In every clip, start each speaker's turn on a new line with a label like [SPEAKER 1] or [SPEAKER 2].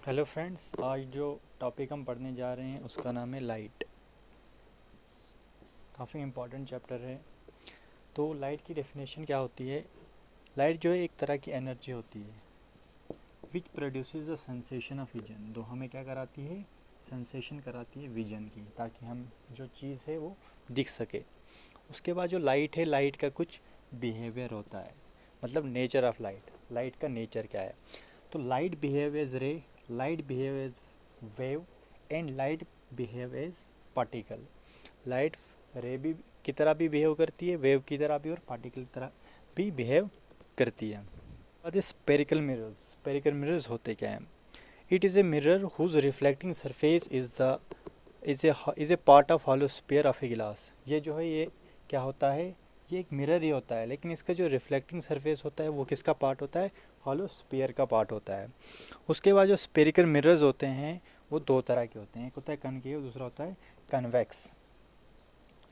[SPEAKER 1] Hello friends, आज जो topic हम पढ़ने जा रहे हैं उसका नाम है लाइट। काफ़ी इम्पोर्टेंट चैप्टर है। तो लाइट की डेफिनेशन क्या होती है? लाइट जो है एक तरह की एनर्जी होती है which produces the sensation of vision. तो हमें क्या कराती है? सेंसेशन कराती है विजन की, ताकि हम जो चीज़ है वो दिख सके। उसके बाद जो लाइट है, लाइट का कुछ बिहेवियर होता है, मतलब नेचर ऑफ लाइट। लाइट का नेचर क्या है? तो light behave as ray, light behave as wave and light behave as particle. Light ray भी की तरह भी बिहेव करती है, वेव की तरह भी और पार्टिकल की तरह भी बिहेव करती है। बाद स्पेरिकल मिरर्स। स्पेरिकल मिरर्स होते क्या हैं? It is a mirror whose reflecting surface is a part of hollow sphere of a glass. ये जो है ये क्या होता है? ये एक मिरर ही होता है, लेकिन इसका जो रिफ्लेक्टिंग सरफेस होता है वो किसका पार्ट होता है? हॉलो स्पेयर का पार्ट होता है। उसके बाद जो स्पेरिकल मिरर्स होते हैं वो दो तरह के होते हैं। एक होता है कनकेव, दूसरा होता है कन्वेक्स।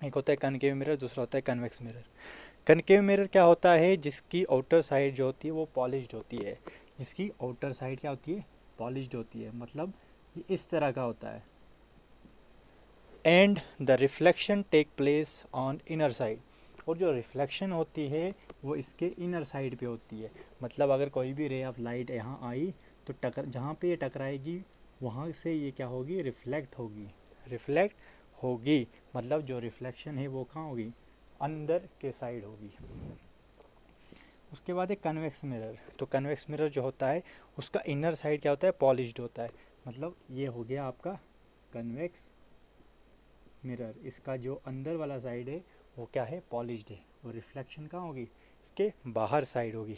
[SPEAKER 1] एक होता है कनकेव मिरर, दूसरा होता है कन्वेक्स मिरर। कनकेव मिरर क्या होता है? जिसकी आउटर साइड जो होती है वो पॉलिश्ड होती है। जिसकी आउटर साइड क्या होती है? पॉलिश्ड होती है, मतलब ये इस तरह का होता है। And the reflection take place on inner side. और जो रिफ्लेक्शन होती है वो इसके इनर साइड पे होती है। मतलब अगर कोई भी रे ऑफ लाइट यहाँ आई तो जहाँ पे ये टकराएगी वहाँ से ये क्या होगी? रिफ्लेक्ट होगी। रिफ्लेक्ट होगी मतलब जो रिफ्लेक्शन है वो कहाँ होगी? अंदर के साइड होगी। उसके बाद एक कन्वेक्स मिरर। तो कन्वेक्स मिरर जो होता है उसका इनर साइड क्या होता है? पॉलिश्ड होता है। मतलब ये हो गया आपका कन्वेक्स मिरर। इसका जो अंदर वाला साइड है वो क्या है? पॉलिश्ड है। और रिफ्लेक्शन कहाँ होगी? इसके बाहर साइड होगी,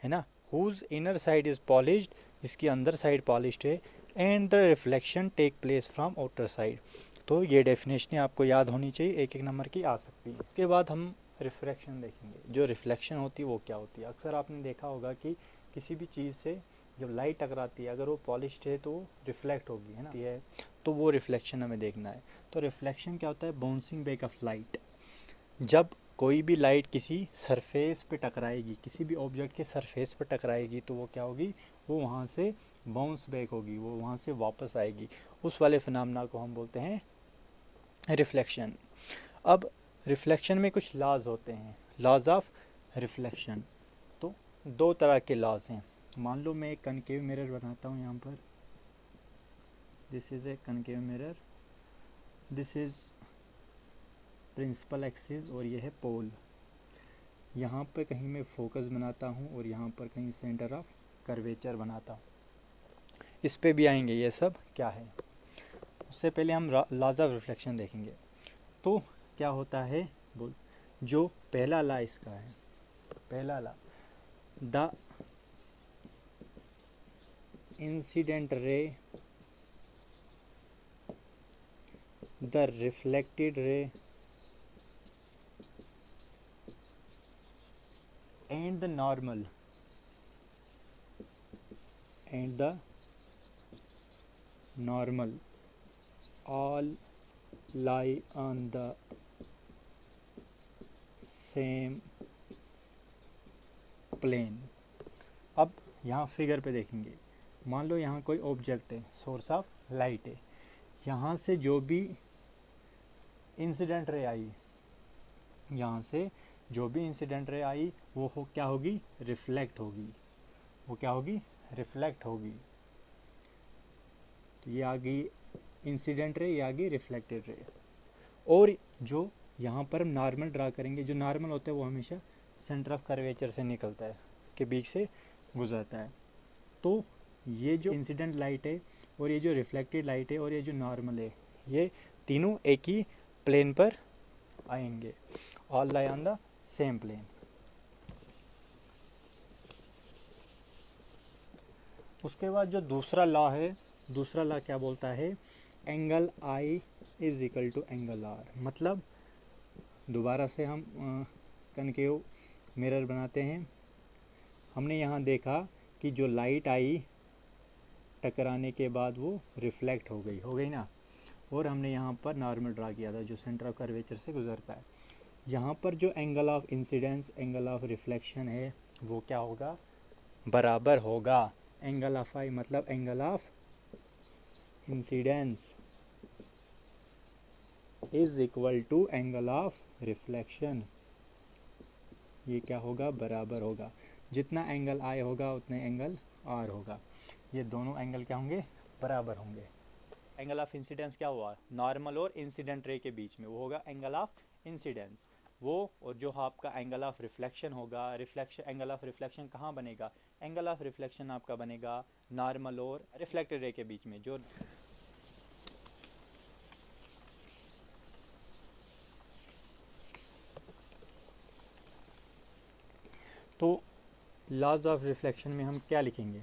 [SPEAKER 1] है ना। Whose inner side is polished, इसकी अंदर साइड पॉलिश्ड है। And the reflection take place from outer side. तो ये डेफिनेशन आपको याद होनी चाहिए, एक एक नंबर की आ सकती है। उसके बाद हम रिफ्रैक्शन देखेंगे। जो रिफ्लेक्शन होती है वो क्या होती है? अक्सर आपने देखा होगा कि किसी भी चीज़ से जब लाइट टकराती है, अगर वो पॉलिश्ड है तो रिफ्लेक्ट होगी, है ना। तो वो रिफ्लेक्शन हमें देखना है। तो रिफ्लेक्शन क्या होता है? Bouncing back of light. जब कोई भी लाइट किसी सरफेस पे टकराएगी, किसी भी ऑब्जेक्ट के सरफेस पे टकराएगी, तो वो क्या होगी? वो वहाँ से बाउंस बैक होगी, वो वहाँ से वापस आएगी। उस वाले फिनोमेना को हम बोलते हैं रिफ्लेक्शन। अब रिफ्लेक्शन में कुछ लॉज होते हैं, लॉज ऑफ रिफ्लेक्शन। तो दो तरह के लॉज हैं। मान लो मैं एक कनकेव मिरर बनाता हूँ यहाँ पर। This is a concave mirror, this is principal axis और ये है पोल। यहाँ पर कहीं मैं फोकस बनाता हूँ और यहाँ पर कहीं सेंटर ऑफ कर्वेचर बनाता हूँ। इस पे भी आएंगे ये सब क्या है। उससे पहले हम लॉज ऑफ रिफ्लेक्शन देखेंगे। तो क्या होता है? बोल। जो पहला लॉ इसका है, पहला law, the incident ray, the reflected ray and the normal and the normal all lie on the same plane। अब यहाँ फिगर पे देखेंगे। मान लो यहाँ कोई ऑब्जेक्ट है, सोर्स ऑफ लाइट है। यहाँ से जो भी इंसिडेंट रे आई, यहाँ से जो भी इंसिडेंट रे आई वो क्या होगी? रिफ्लेक्ट होगी। वो क्या होगी? रिफ्लेक्ट होगी। तो ये आ गई इंसिडेंट रे, ये आ गई रिफ्लेक्टेड रे। और जो यहाँ पर हम नॉर्मल ड्रा करेंगे, जो नॉर्मल होता है वो हमेशा सेंटर ऑफ कर्वेचर से निकलता है, के बीच से गुजरता है। तो ये जो इंसिडेंट लाइट है और ये जो रिफ्लेक्टेड लाइट है और ये जो नॉर्मल है, ये तीनों एक ही प्लेन पर आएंगे। All lie on the same plane. उसके बाद जो दूसरा लॉ है, दूसरा लॉ क्या बोलता है? Angle i is equal to angle r. मतलब दोबारा से हम कनकेव मिरर बनाते हैं। हमने यहाँ देखा कि जो लाइट आई टकराने के बाद वो रिफ्लेक्ट हो गई ना। और हमने यहाँ पर नॉर्मल ड्रा किया था जो सेंटर ऑफ कर्वेचर से गुजरता है। यहाँ पर जो angle of incidence, angle of reflection है वो क्या होगा? बराबर होगा एंगल ऑफ आई मतलब angle of incidence is equal to angle of reflection. ये क्या होगा, बराबर होगा। जितना एंगल आई होगा उतने एंगल आर होगा। ये दोनों एंगल क्या होंगे, बराबर होंगे। एंगल ऑफ इंसिडेंस क्या हुआ, नॉर्मल और इंसिडेंट रे के बीच में, वो होगा एंगल ऑफ इंसिडेंस। वो और जो आपका एंगल ऑफ रिफ्लेक्शन होगा, रिफ्लेक्शन एंगल ऑफ रिफ्लेक्शन कहाँ बनेगा, एंगल ऑफ रिफ्लेक्शन आपका बनेगा नॉर्मल और रिफ्लेक्टेड रे के बीच में। जो तो लॉज ऑफ रिफ्लेक्शन में हम क्या लिखेंगे,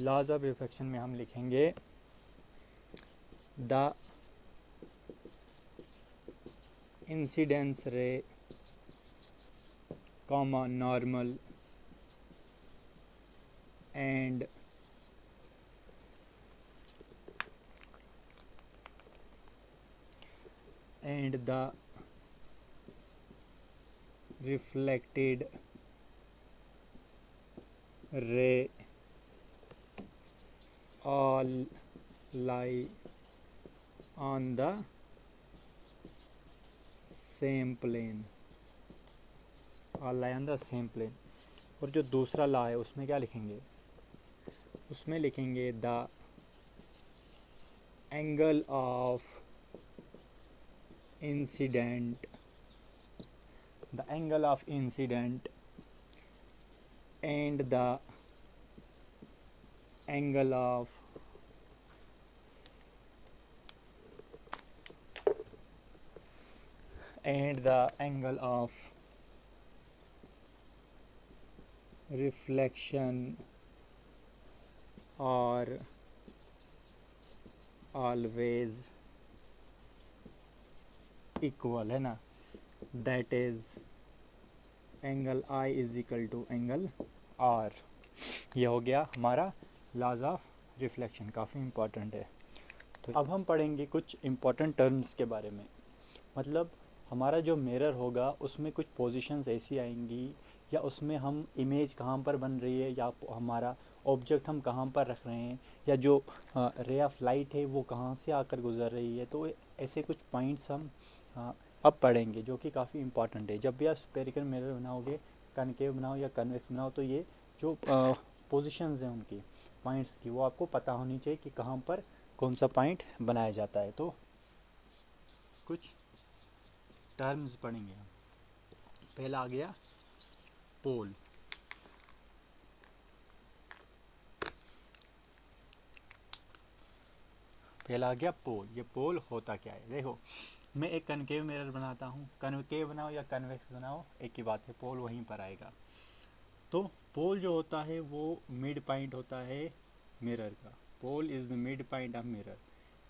[SPEAKER 1] लॉज ऑफ रिफ्लेक्शन में हम लिखेंगे द इंसिडेंस रे comma normal and the reflected ray all lie on the same plane, all lie on the same plane। और जो दूसरा ला है उसमें क्या लिखेंगे, उसमें लिखेंगे the angle of incident, the angle of incident and the angle of reflection are always equal, है ना, that is angle i is equal to angle r. ये हो गया हमारा लॉज ऑफ रिफ्लेक्शन, काफ़ी इम्पॉर्टेंट है। तो अब हम पढ़ेंगे कुछ इम्पॉर्टेंट टर्म्स के बारे में। मतलब हमारा जो मिरर होगा उसमें कुछ पोजीशंस ऐसी आएंगी, या उसमें हम इमेज कहाँ पर बन रही है, या हमारा ऑब्जेक्ट हम कहाँ पर रख रहे हैं, या जो रे ऑफ लाइट है वो कहाँ से आकर गुजर रही है। तो ऐसे कुछ पॉइंट्स हम अब पढ़ेंगे जो कि काफ़ी इंपॉर्टेंट है। जब भी आप स्फेरिकल मिरर बनाओगे, कनकेव बनाओ या कन्वेक्स बनाओ, तो ये जो पोजीशंस हैं उनकी, पॉइंट्स की, वो आपको पता होनी चाहिए कि कहाँ पर कौन सा पॉइंट बनाया जाता है। तो कुछ टर्म्स पढ़ेंगे हम। पहला आ गया पोल। पहला आ गया पोल। ये पोल होता क्या है, देखो मैं एक कनकेव मिरर बनाता हूँ, कनकेव बनाओ या कन्वेक्स बनाओ एक ही बात है, पोल वहीं पर आएगा। तो पोल जो होता है वो मिड पॉइंट होता है मिरर का। Pole is the mid point of mirror.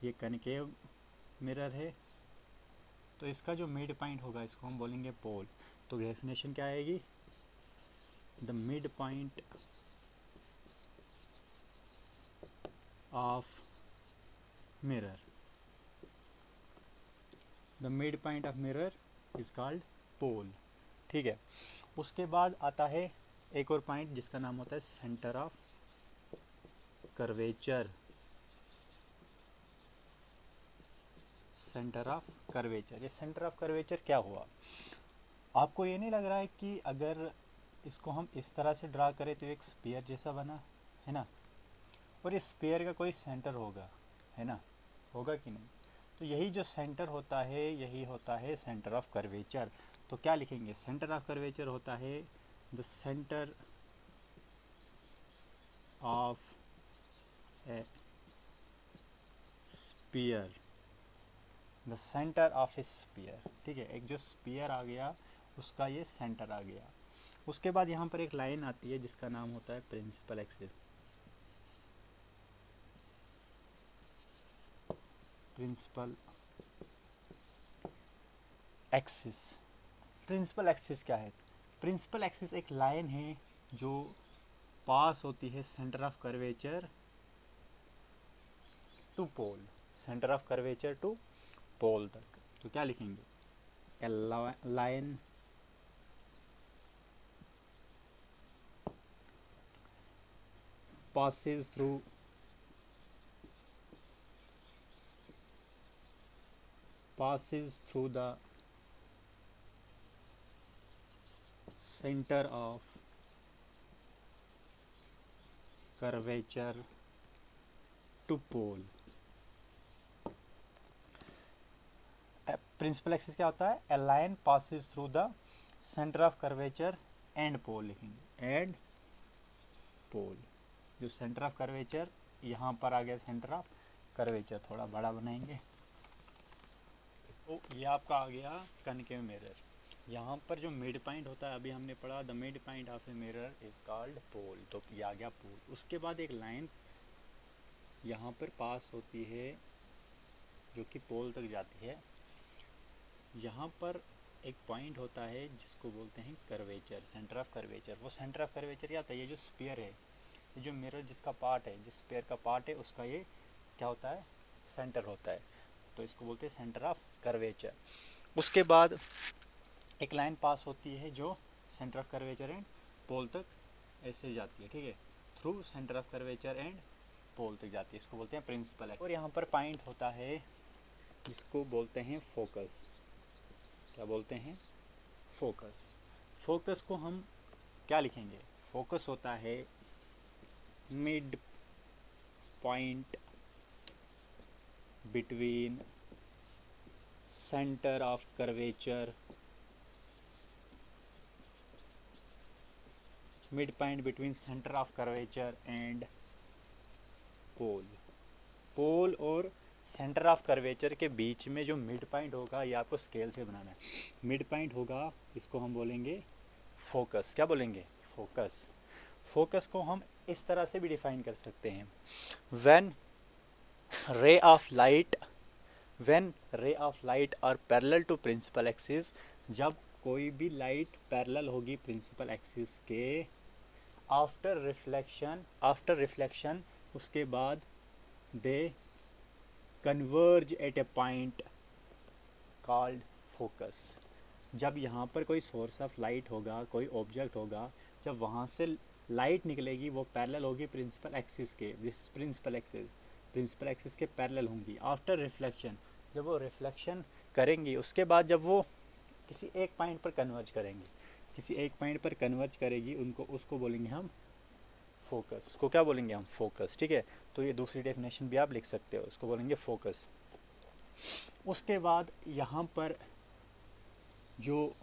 [SPEAKER 1] ये कनकेव मिरर है तो इसका जो मिड पॉइंट होगा इसको हम बोलेंगे पोल। तो डेफिनेशन क्या आएगी, the mid point of mirror, the mid point of mirror is called pole. ठीक है। उसके बाद आता है एक और पॉइंट जिसका नाम होता है centre of curvature. Centre of curvature, ये सेंटर ऑफ कर्वेचर क्या हुआ, आपको ये नहीं लग रहा है कि अगर इसको हम इस तरह से ड्रा करें तो एक स्फीयर जैसा बना है ना, और इस स्फीयर का कोई सेंटर होगा, है ना, होगा कि नहीं। तो यही जो सेंटर होता है यही होता है सेंटर ऑफ कर्वेचर। तो क्या लिखेंगे, सेंटर ऑफ कर्वेचर होता है the centre of A sphere, the centre of A sphere. ठीक है, एक जो स्फीयर आ गया उसका ये सेंटर आ गया। उसके बाद यहाँ पर एक लाइन आती है जिसका नाम होता है principal axis. Principal axis, principal axis क्या है, प्रिंसिपल एक्सिस एक लाइन है जो पास होती है centre of curvature to pole, centre of curvature to pole तक। तो क्या लिखेंगे, a line passes through the center of curvature to pole। Principal axis क्या होता है? A line passes through the centre of curvature and pole लिखेंगे, and पोल। जो centre of curvature यहाँ पर आ गया, सेंटर ऑफ कर्वेचर थोड़ा बड़ा बनाएंगे तो ये आपका आ गया कनकेव मिरर। यहाँ पर जो मिड पॉइंट होता है, अभी हमने पढ़ा the mid point of a mirror is called pole, तो ये आ गया पोल। उसके बाद एक लाइन यहाँ पर पास होती है जो कि पोल तक जाती है। यहाँ पर एक पॉइंट होता है जिसको बोलते हैं कर्वेचर, सेंटर ऑफ कर्वेचर। वो सेंटर ऑफ कर्वेचर क्या होता है? ये जो स्फीयर है, ये जो मिरर जिसका पार्ट है, जिस स्फीयर का पार्ट है, उसका ये क्या होता है? सेंटर होता है, तो इसको बोलते हैं सेंटर ऑफ कर्वेचर। उसके बाद एक लाइन पास होती है जो centre of curvature and pole तक ऐसे जाती है, ठीक है, through centre of curvature and pole तक जाती है, इसको बोलते हैं प्रिंसिपल एक्सिस। और यहाँ पर पॉइंट होता है जिसको बोलते हैं फोकस। क्या बोलते हैं? फोकस। फोकस को हम क्या लिखेंगे? फोकस होता है mid point between centre of curvature, mid point between centre of curvature and pole. Pole और सेंटर ऑफ कर्वेचर के बीच में जो मिड पॉइंट होगा, ये आपको स्केल से बनाना है। मिड पॉइंट होगा, इसको हम बोलेंगे फोकस। क्या बोलेंगे? फोकस। फोकस को हम इस तरह से भी डिफाइन कर सकते हैं, when ray of light are parallel to principal axis, जब कोई भी लाइट पैरेलल होगी प्रिंसिपल एक्सिस के, आफ्टर रिफ्लेक्शन उसके बाद they converge at a point called focus. जब यहाँ पर कोई सोर्स ऑफ लाइट होगा, कोई ऑब्जेक्ट होगा, जब वहाँ से लाइट निकलेगी वो पैरेलल होगी प्रिंसिपल एक्सिस के, दिस प्रिंसिपल एक्सिस के पैरेलल होंगी। आफ्टर रिफ्लेक्शन, जब वो रिफ्लेक्शन करेंगी, उसके बाद जब वो किसी एक पॉइंट पर कन्वर्ज करेगी, उसको बोलेंगे हम फोकस। उसको क्या बोलेंगे हम? फोकस, ठीक है। तो ये दूसरी डेफिनेशन भी आप लिख सकते हो, उसको बोलेंगे फोकस। उसके बाद यहाँ पर जो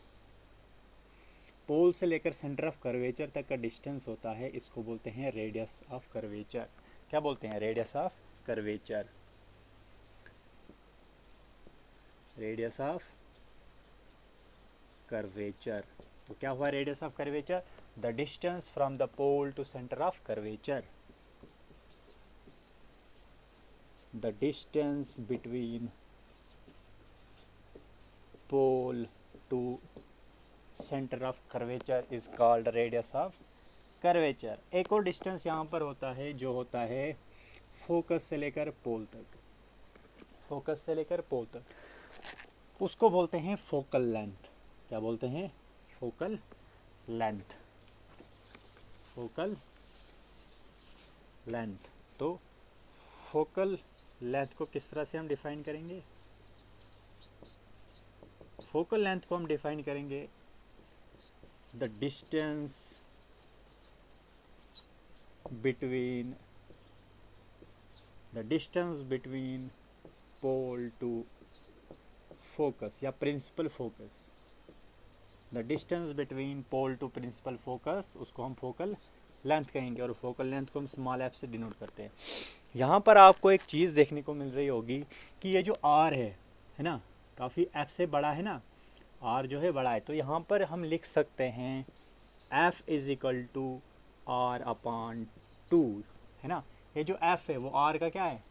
[SPEAKER 1] पोल से लेकर सेंटर ऑफ कर्वेचर तक का डिस्टेंस होता है, इसको बोलते हैं रेडियस ऑफ कर्वेचर। क्या बोलते हैं? Radius of curvature. Radius of curvature. तो क्या हुआ radius of curvature? The distance from the pole to centre of curvature. The distance between pole to centre of curvature is called radius of curvature. एक और distance यहाँ पर होता है जो होता है फोकस से लेकर पोल तक, उसको बोलते हैं फोकल लेंथ। क्या बोलते हैं? Focal length. तो फोकल लेंथ को किस तरह से हम डिफाइन करेंगे? फोकल लेंथ को हम डिफाइन करेंगे the distance between pole to focus या principal focus. The distance between pole to principal focus, उसको हम फोकल लेंथ कहेंगे, और फोकल लेंथ को हम स्मॉल एफ से डिनोट करते हैं। यहाँ पर आपको एक चीज़ देखने को मिल रही होगी कि ये जो आर है ना, काफ़ी एफ से बड़ा है ना, आर जो है बड़ा है, तो यहाँ पर हम लिख सकते हैं f is equal to r upon 2, है ना। ये जो एफ है वो आर का क्या है?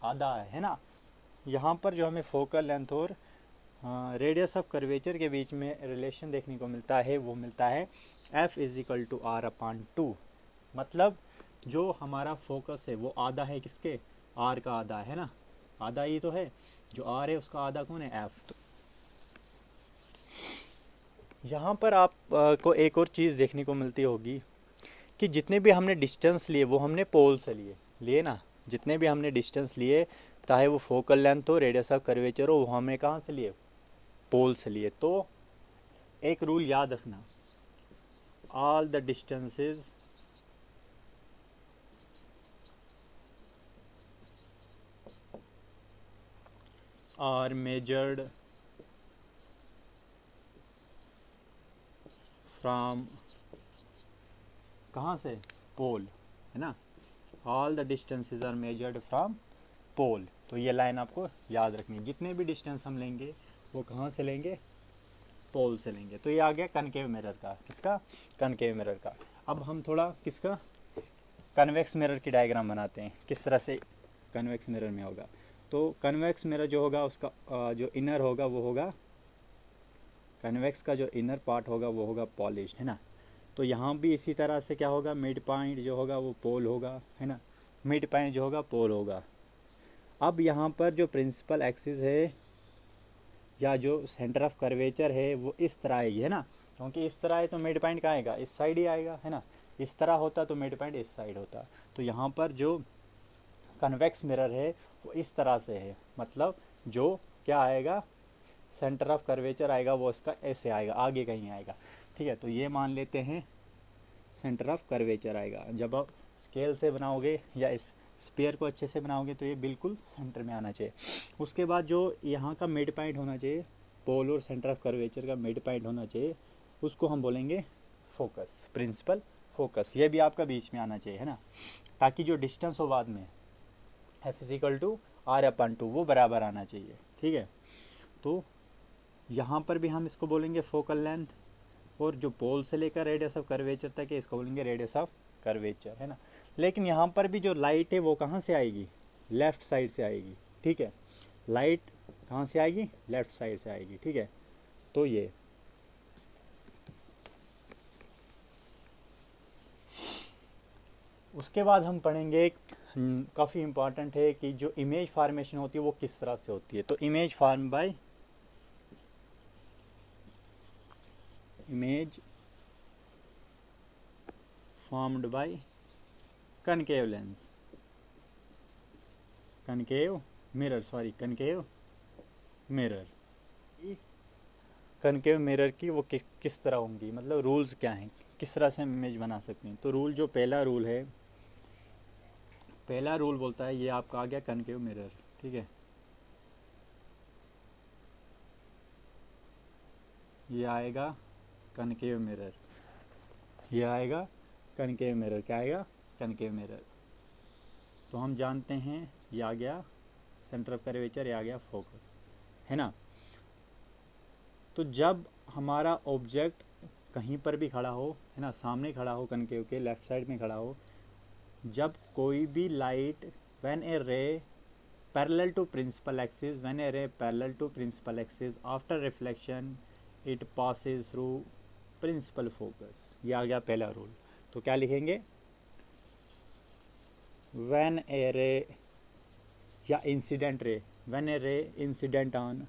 [SPEAKER 1] आधा है ना। यहाँ पर जो हमें फोकल लेंथ और रेडियस ऑफ कर्वेचर के बीच में रिलेशन देखने को मिलता है, वो मिलता है f is equal to r upon 2। मतलब जो हमारा फोकस है वो आधा है किसके? आर का आधा है ना, आधा ही तो है। जो आर है उसका आधा कौन है? एफ। यहाँ पर आप को एक और चीज़ देखने को मिलती होगी कि जितने भी हमने डिस्टेंस लिए वो हमने पोल से लिए लिए ना, जितने भी हमने डिस्टेंस लिए, चाहे वो फोकल लेंथ हो, रेडियस ऑफ कर्वेचर हो, वो हमने कहाँ से लिए, पोल से लिए। तो एक रूल याद रखना, all the distances are measured from, कहाँ से, पोल, है ना, all the distances are measured from pole. तो ये लाइन आपको याद रखनी है, जितने भी डिस्टेंस हम लेंगे वो कहाँ से लेंगे, पोल से लेंगे। तो ये आ गया कनकेव मिरर का, किसका, कनकेव मिरर का। अब हम थोड़ा किसका, कन्वेक्स मिरर की डायग्राम बनाते हैं, किस तरह से कन्वेक्स मिरर में होगा। तो कन्वेक्स मिरर जो होगा उसका जो इनर होगा वो होगा, कन्वेक्स का जो इनर पार्ट होगा वो होगा पॉलिश्ड, है ना। तो यहाँ भी इसी तरह से क्या होगा, मिड पॉइंट जो होगा वो पोल होगा, है ना, मिड पॉइंट जो होगा पोल होगा। अब यहाँ पर जो प्रिंसिपल एक्सिस है या जो सेंटर ऑफ कर्वेचर है वो इस तरह आएगी, है ना, क्योंकि इस तरह है तो मिड पॉइंट कहाँ आएगा, इस साइड ही आएगा, है ना। इस तरह होता तो मिड पॉइंट इस साइड होता। तो यहाँ पर जो कन्वेक्स मिरर है वो इस तरह से है, मतलब जो क्या आएगा, सेंटर ऑफ कर्वेचर आएगा वो इसका ऐसे आएगा, आगे कहीं आएगा, ठीक है। तो ये मान लेते हैं सेंटर ऑफ कर्वेचर आएगा। जब आप स्केल से बनाओगे या इस स्पेयर को अच्छे से बनाओगे तो ये बिल्कुल सेंटर में आना चाहिए। उसके बाद जो यहाँ का मिड पॉइंट होना चाहिए, पोल और सेंटर ऑफ कर्वेचर का मिड पॉइंट होना चाहिए, उसको हम बोलेंगे फोकस, प्रिंसिपल फोकस। ये भी आपका बीच में आना चाहिए, है ना, ताकि जो डिस्टेंस हो बाद में F=R/2 वो बराबर आना चाहिए, ठीक है। तो यहाँ पर भी हम इसको बोलेंगे फोकल लेंथ, और जो पोल से लेकर रेडियस ऑफ कर्वेचर तक है इसको बोलेंगे रेडियस ऑफ कर्वेचर, है ना। लेकिन यहाँ पर भी जो लाइट है वो कहाँ से आएगी, लेफ़्ट साइड से आएगी, ठीक है। लाइट कहाँ से आएगी, लेफ़्ट साइड से आएगी, ठीक है। तो ये उसके बाद हम पढ़ेंगे, काफ़ी इम्पॉर्टेंट है कि जो इमेज फॉर्मेशन होती है वो किस तरह से होती है। तो image form by image formed by concave lens, concave mirror, sorry concave mirror। concave mirror की वो किस तरह होंगी, मतलब रूल्स क्या हैं, किस तरह से हम इमेज बना सकते हैं। तो रूल जो पहला रूल है, पहला रूल बोलता है, ये आपका आ गया concave mirror, ठीक है। ये आएगा concave mirror, ये आएगा concave mirror, क्या आएगा, concave mirror। तो हम जानते हैं ये आ गया सेंटर ऑफ कर्वेचर, ये आ गया फोकस, है ना। तो जब हमारा ऑब्जेक्ट कहीं पर भी खड़ा हो, है ना, सामने खड़ा हो, कनकेव के लेफ्ट साइड में खड़ा हो, जब कोई भी light, when a ray parallel to principal axis, when a ray parallel to principal axis after reflection it passes through principal focus, ये आ गया पहला रूल। तो क्या लिखेंगे, व्हेन ए रे या incident ray, when a ray incident on,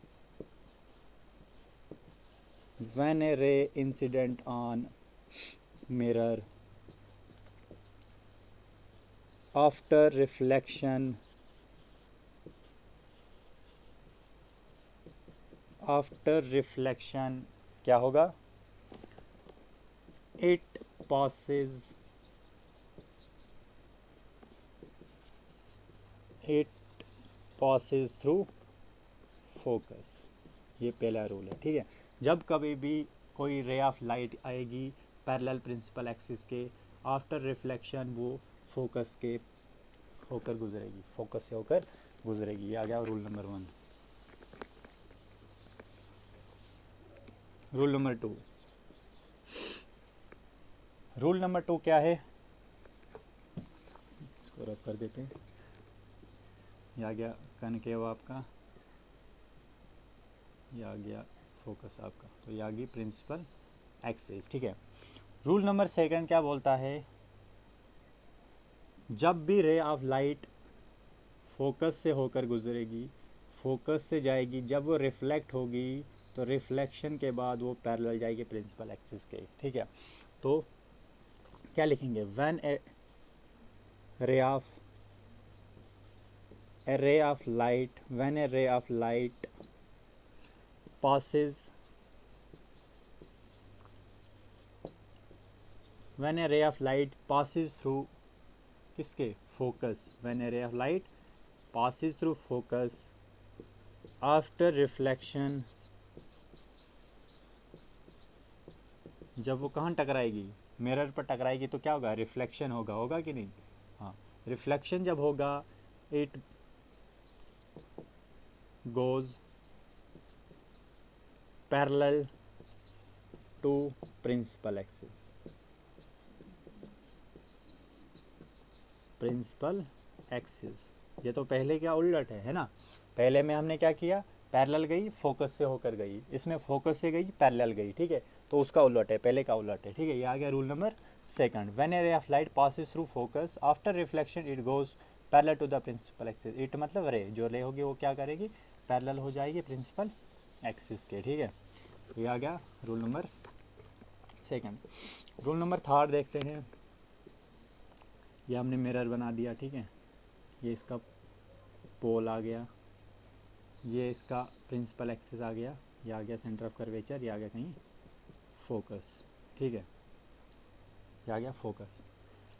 [SPEAKER 1] when a ray incident on mirror after reflection क्या होगा, it passes through focus। ये पहला रूल है, ठीक है। जब कभी भी कोई रे ऑफ लाइट आएगी पैरेलल प्रिंसिपल एक्सिस के, आफ्टर रिफ्लेक्शन वो फोकस के होकर गुजरेगी, फोकस से होकर गुजरेगी। ये आ गया rule number 1। Rule number 2, rule number 2 क्या है, इसको रब कर देते हैं। ये आ गया कनकेव आपका, ये आ गया फोकस आपका, तो ये आ गई प्रिंसिपल एक्सिस, ठीक है। रूल नंबर 2 क्या बोलता है, जब भी रे ऑफ लाइट फोकस से होकर गुजरेगी, फोकस से जाएगी, जब वो रिफ्लेक्ट होगी तो रिफ्लेक्शन के बाद वो पैरेलल जाएगी प्रिंसिपल एक्सिस के, ठीक है। तो क्या लिखेंगे, when a ray of light, when a ray of light passes, when a ray of light passes through किसके, focus, when a ray of light passes through focus after reflection, जब वो कहाँ टकराएगी, मिरर पर टकराएगी तो क्या होगा, रिफ्लेक्शन होगा, होगा कि नहीं, हाँ। रिफ्लेक्शन जब होगा it goes parallel to principal axis, principal axis. ये तो पहले क्या उलट है ना, पहले में हमने क्या किया, पैरेलल गई फोकस से होकर गई, इसमें फोकस से गई पैरेलल गई, ठीक है। तो उसका उलट है, पहले का उलट है, ठीक है। ये आ गया rule number second, when a ray of light passes through focus after reflection it goes parallel to the principal axis. It मतलब रे, जो रे होगी वो क्या करेगी, पैरेलल हो जाएगी प्रिंसिपल एक्सिस के, ठीक है। ये आ गया rule number second. Rule number third देखते हैं। ये हमने मिरर बना दिया, ठीक है, ये इसका पोल आ गया, ये इसका प्रिंसिपल एक्सिस आ गया, ये आ गया सेंटर ऑफ कर्वेचर, ये आ गया कहीं फोकस, ठीक है, ये आ गया फोकस।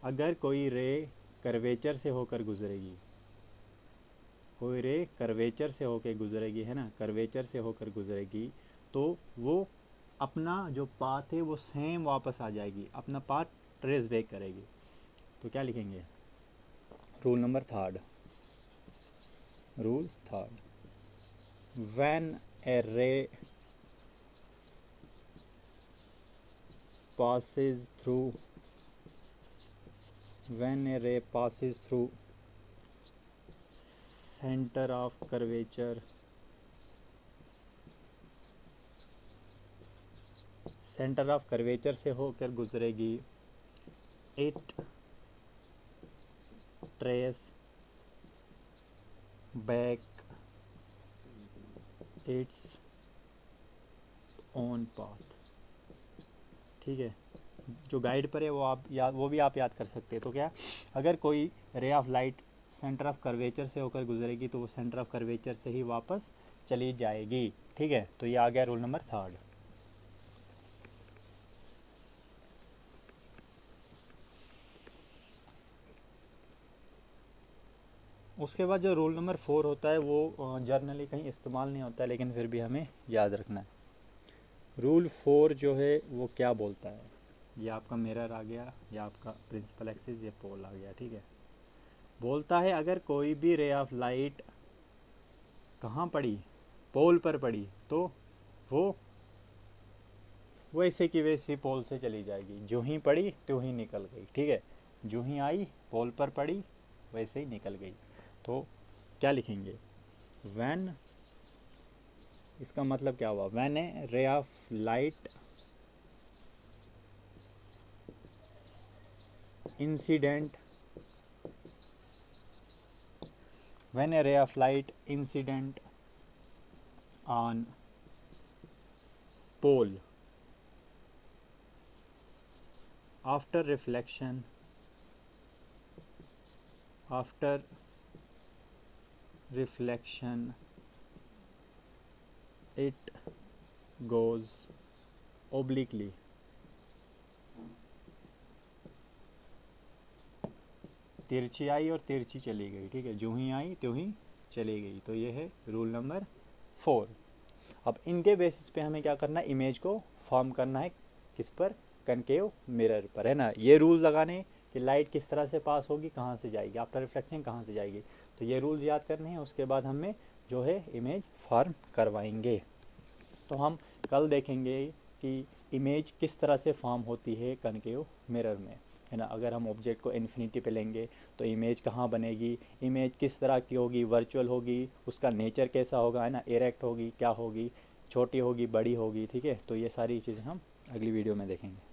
[SPEAKER 1] अगर कोई रे कर्वेचर से होकर गुजरेगी, कोई रे कर्वेचर से होकर गुजरेगी, है ना, कर्वेचर से होकर गुजरेगी, तो वो अपना जो पाथ है वो सेम वापस आ जाएगी, अपना पाथ ट्रेस बैक करेगी। तो क्या लिखेंगे, rule number third, rule third, when a रे passes through, when a ray passes through center of curvature, centre of curvature से होकर गुजरेगी, it trace back its own path, ठीक है। जो गाइड पर है वो आप याद, वो भी आप याद कर सकते हैं। तो क्या, अगर कोई रे of light centre of curvature से होकर गुजरेगी तो वो सेंटर ऑफ कर्वेचर से ही वापस चली जाएगी, ठीक है। तो ये आ गया रूल नंबर थर्ड। उसके बाद जो रूल नंबर 4 होता है वो जर्नली कहीं इस्तेमाल नहीं होता है, लेकिन फिर भी हमें याद रखना है। रूल 4 जो है वो क्या बोलता है, ये आपका मिरर आ गया, ये आपका प्रिंसिपल एक्सिस, ये पोल आ गया, ठीक है। बोलता है अगर कोई भी रे ऑफ लाइट कहाँ पड़ी, पोल पर पड़ी, तो वो वैसे की वैसी पोल से चली जाएगी, जो ही पड़ी तो ही निकल गई, ठीक है। जो ही आई पोल पर पड़ी वैसे ही निकल गई। तो क्या लिखेंगे, व्हेन, इसका मतलब क्या हुआ, when a ray of light incident, when a ray of light incident on pole after reflection, after reflection it goes obliquely, तिरछी आई और तिरछी चली गई, ठीक है, जो ही आई त्यों ही चली गई। तो ये है रूल नंबर 4। अब इनके बेसिस पे हमें क्या करना है, इमेज को फॉर्म करना है, किस पर, कनकेव मिरर पर, है ना। ये रूल लगाने कि लाइट किस तरह से पास होगी, कहाँ से जाएगी, आफ्टर रिफ्लेक्शन कहाँ से जाएगी। तो ये रूल्स याद करने हैं, उसके बाद हमें जो है इमेज फॉर्म करवाएंगे। तो हम कल देखेंगे कि इमेज किस तरह से फॉर्म होती है कनकेव मिरर में, है ना। अगर हम ऑब्जेक्ट को इन्फिनिटी पे लेंगे तो इमेज कहाँ बनेगी, इमेज किस तरह की होगी, वर्चुअल होगी, उसका नेचर कैसा होगा, है ना, इरेक्ट होगी, क्या होगी, छोटी होगी, बड़ी होगी, ठीक है। तो ये सारी चीज़ें हम अगली वीडियो में देखेंगे।